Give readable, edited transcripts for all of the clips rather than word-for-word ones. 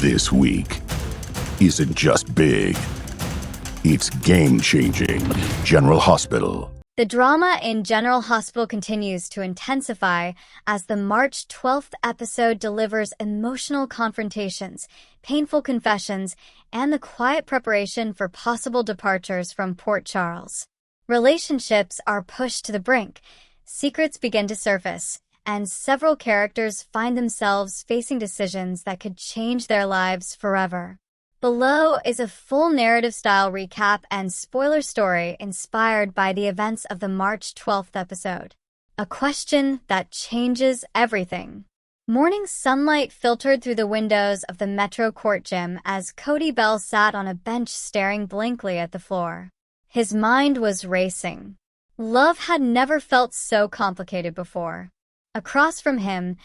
This week isn't just big, it's game-changing. General Hospital. The drama in General Hospital continues to intensify as the March 12th episode delivers emotional confrontations, painful confessions, and the quiet preparation for possible departures from Port Charles. Relationships are pushed to the brink, secrets begin to surface, and several characters find themselves facing decisions that could change their lives forever. Below is a full narrative-style recap and spoiler story inspired by the events of the March 12th episode. A question that changes everything. Morning sunlight filtered through the windows of the Metro Court gym as Cody Bell sat on a bench staring blankly at the floor. His mind was racing. Love had never felt so complicated before. Across from him,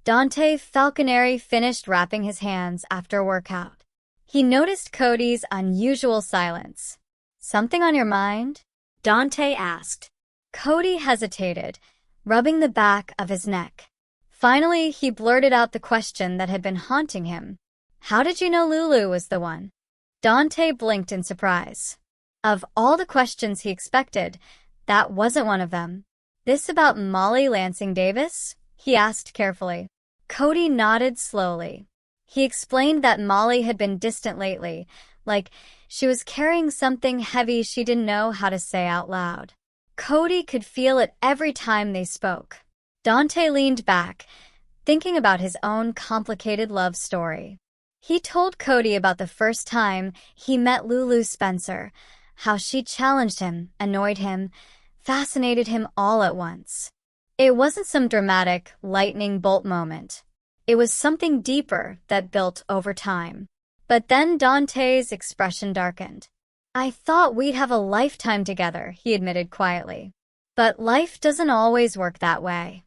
Dante Falconeri finished wrapping his hands after a workout. He noticed Cody's unusual silence. "Something on your mind?" Dante asked. Cody hesitated, rubbing the back of his neck. Finally, he blurted out the question that had been haunting him. "How did you know Lulu was the one?" Dante blinked in surprise. Of all the questions he expected, that wasn't one of them. "This about Molly Lansing Davis?" he asked carefully. Cody nodded slowly. He explained that Molly had been distant lately, like she was carrying something heavy she didn't know how to say out loud. Cody could feel it every time they spoke. Dante leaned back, thinking about his own complicated love story. He told Cody about the first time he met Lulu Spencer, how she challenged him, annoyed him, fascinated him all at once. It wasn't some dramatic, lightning bolt moment. It was something deeper that built over time. But then Dante's expression darkened. "I thought we'd have a lifetime together," he admitted quietly. But life doesn't always work that way.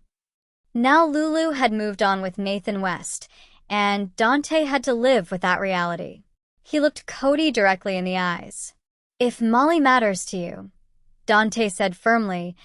Now Lulu had moved on with Nathan West, and Dante had to live with that reality. He looked Cody directly in the eyes. "If Molly matters to you," Dante said firmly,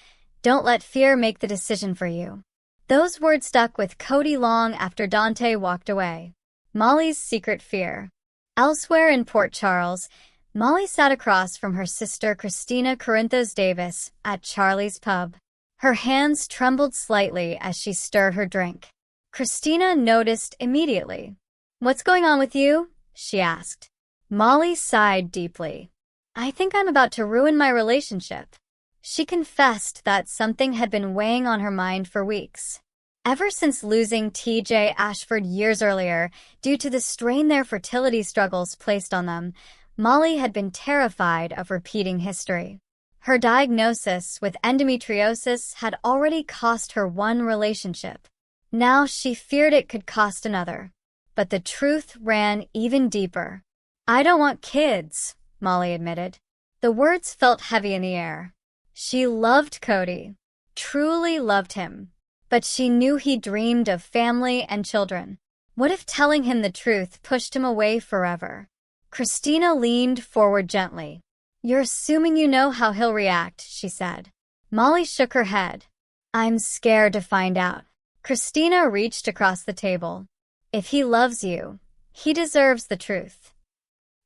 "don't let fear make the decision for you." Those words stuck with Cody long after Dante walked away. Molly's secret fear. Elsewhere in Port Charles, Molly sat across from her sister Christina Corinthos Davis at Charlie's pub. Her hands trembled slightly as she stirred her drink. Christina noticed immediately. "What's going on with you?" she asked. Molly sighed deeply. "I think I'm about to ruin my relationship." She confessed that something had been weighing on her mind for weeks. Ever since losing T.J. Ashford years earlier, due to the strain their fertility struggles placed on them, Molly had been terrified of repeating history. Her diagnosis with endometriosis had already cost her one relationship. Now she feared it could cost another. But the truth ran even deeper. "I don't want kids," Molly admitted. The words felt heavy in the air. She loved Cody, truly loved him, but she knew he dreamed of family and children. What if telling him the truth pushed him away forever? Christina leaned forward gently. "You're assuming you know how he'll react," she said. Molly shook her head. "I'm scared to find out." Christina reached across the table. "If he loves you, he deserves the truth.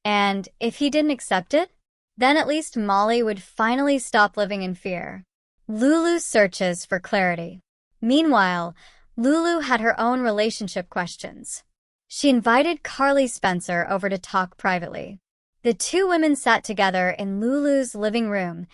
And if he didn't accept it, then at least Molly would finally stop living in fear." Lulu searches for clarity. Meanwhile, Lulu had her own relationship questions. She invited Carly Spencer over to talk privately. The two women sat together in Lulu's living room,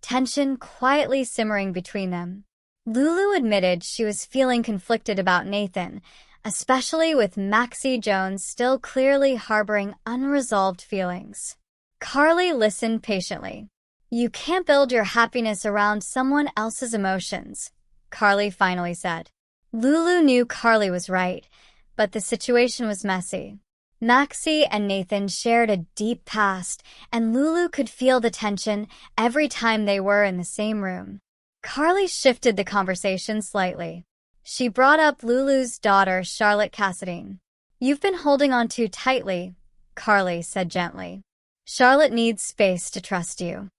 tension quietly simmering between them. Lulu admitted she was feeling conflicted about Nathan, especially with Maxie Jones still clearly harboring unresolved feelings. Carly listened patiently. "You can't build your happiness around someone else's emotions," Carly finally said. Lulu knew Carly was right, but the situation was messy. Maxie and Nathan shared a deep past, and Lulu could feel the tension every time they were in the same room. Carly shifted the conversation slightly. She brought up Lulu's daughter, Charlotte Cassadine. "You've been holding on too tightly," Carly said gently. "Charlotte needs space to trust you."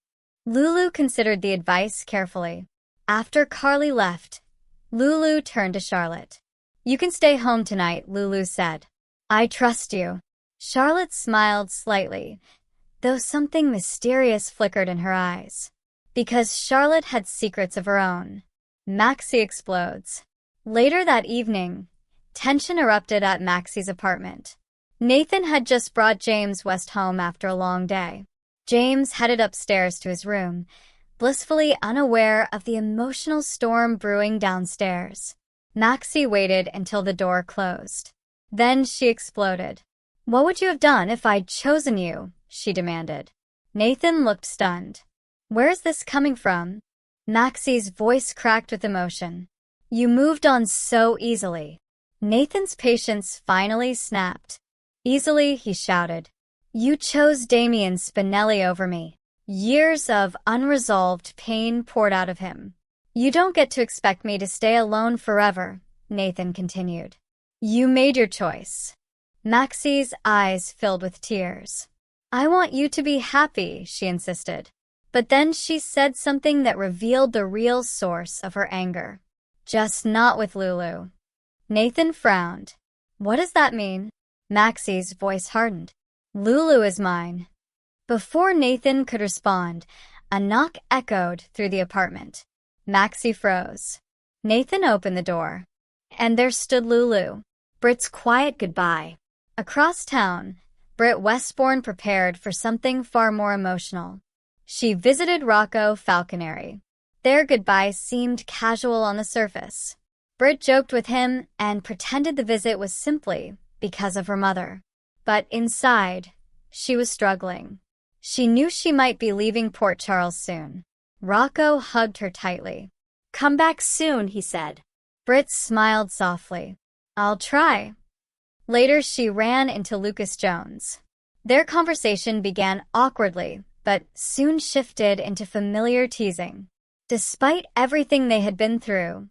Lulu considered the advice carefully. After Carly left, Lulu turned to Charlotte. "You can stay home tonight," Lulu said. "I trust you." Charlotte smiled slightly, though something mysterious flickered in her eyes. Because Charlotte had secrets of her own. Maxie explodes. Later that evening, tension erupted at Maxie's apartment. Nathan had just brought James West home after a long day. James headed upstairs to his room, blissfully unaware of the emotional storm brewing downstairs. Maxie waited until the door closed. Then she exploded. "What would you have done if I'd chosen you?" she demanded. Nathan looked stunned. "Where is this coming from?" Maxie's voice cracked with emotion. "You moved on so easily." Nathan's patience finally snapped. "Easily," he shouted. "You chose Damien Spinelli over me." Years of unresolved pain poured out of him. "You don't get to expect me to stay alone forever," Nathan continued. "You made your choice." Maxie's eyes filled with tears. "I want you to be happy," she insisted. But then she said something that revealed the real source of her anger. "Just not with Lulu." Nathan frowned. "What does that mean?" Maxie's voice hardened. "Lulu is mine." Before Nathan could respond, a knock echoed through the apartment. Maxie froze. Nathan opened the door. And there stood Lulu, Britt's quiet goodbye. Across town, Britt Westbourne prepared for something far more emotional. She visited Rocco Falconeri. Their goodbye seemed casual on the surface. Britt joked with him and pretended the visit was simply because of her mother. But inside, she was struggling. She knew she might be leaving Port Charles soon. Rocco hugged her tightly. "Come back soon," he said. Britt smiled softly. "I'll try." Later, she ran into Lucas Jones. Their conversation began awkwardly, but soon shifted into familiar teasing. Despite everything they had been through,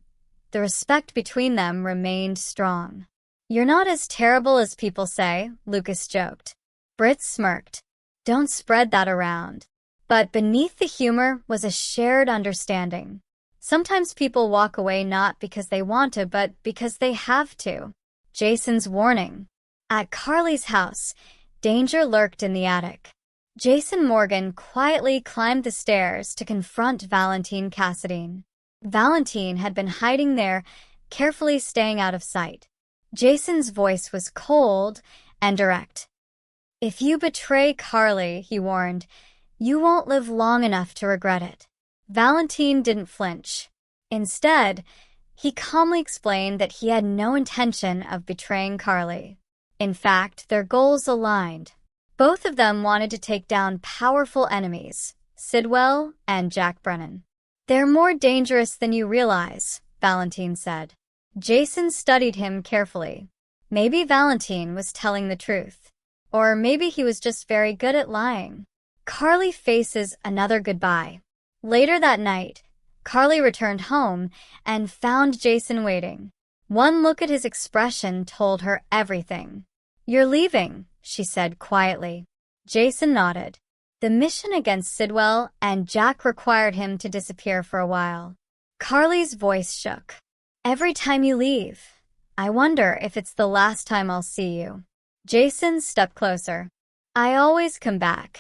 the respect between them remained strong. "You're not as terrible as people say," Lucas joked. Britt smirked. "Don't spread that around." But beneath the humor was a shared understanding. Sometimes people walk away not because they want to, but because they have to. Jason's warning. At Carly's house, danger lurked in the attic. Jason Morgan quietly climbed the stairs to confront Valentine Cassadine. Valentine had been hiding there, carefully staying out of sight. Jason's voice was cold and direct. "If you betray Carly," he warned, "you won't live long enough to regret it." Valentine didn't flinch. Instead, he calmly explained that he had no intention of betraying Carly. In fact, their goals aligned. Both of them wanted to take down powerful enemies, Sidwell and Jack Brennan. "They're more dangerous than you realize," Valentine said. Jason studied him carefully. Maybe Valentine was telling the truth. Or maybe he was just very good at lying. Carly faces another goodbye. Later that night, Carly returned home and found Jason waiting. One look at his expression told her everything. "You're leaving," she said quietly. Jason nodded. The mission against Sidwell and Jack required him to disappear for a while. Carly's voice shook. "Every time you leave, I wonder if it's the last time I'll see you." Jason stepped closer. "I always come back."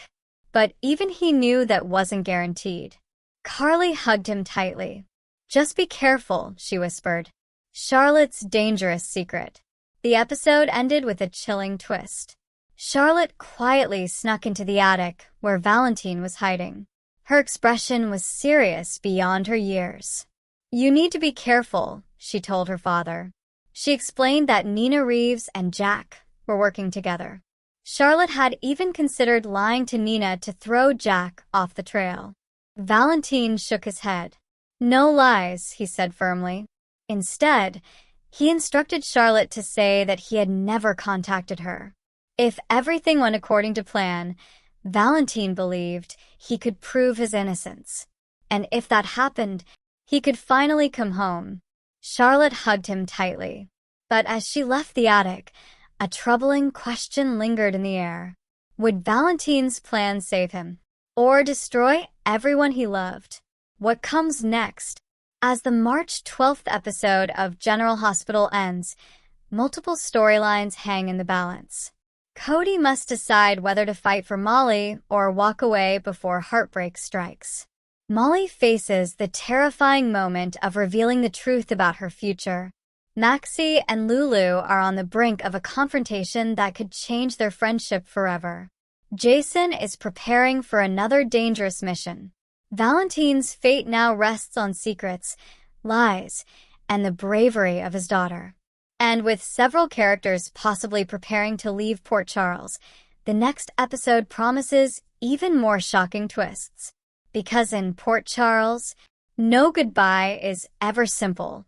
But even he knew that wasn't guaranteed. Carly hugged him tightly. "Just be careful," she whispered. Charlotte's dangerous secret. The episode ended with a chilling twist. Charlotte quietly snuck into the attic where Valentine was hiding. Her expression was serious beyond her years. "You need to be careful," she told her father. She explained that Nina Reeves and Jack were working together. Charlotte had even considered lying to Nina to throw Jack off the trail. Valentine shook his head. "No lies," he said firmly. Instead, he instructed Charlotte to say that he had never contacted her. If everything went according to plan, Valentine believed he could prove his innocence. And if that happened, he could finally come home. Charlotte hugged him tightly. But as she left the attic, a troubling question lingered in the air. Would Valentine's plan save him? Or destroy everyone he loved? What comes next? As the March 12th episode of General Hospital ends, multiple storylines hang in the balance. Cody must decide whether to fight for Molly or walk away before heartbreak strikes. Molly faces the terrifying moment of revealing the truth about her future. Maxie and Lulu are on the brink of a confrontation that could change their friendship forever. Jason is preparing for another dangerous mission. Valentine's fate now rests on secrets, lies, and the bravery of his daughter. And with several characters possibly preparing to leave Port Charles, the next episode promises even more shocking twists. Because in Port Charles, no goodbye is ever simple.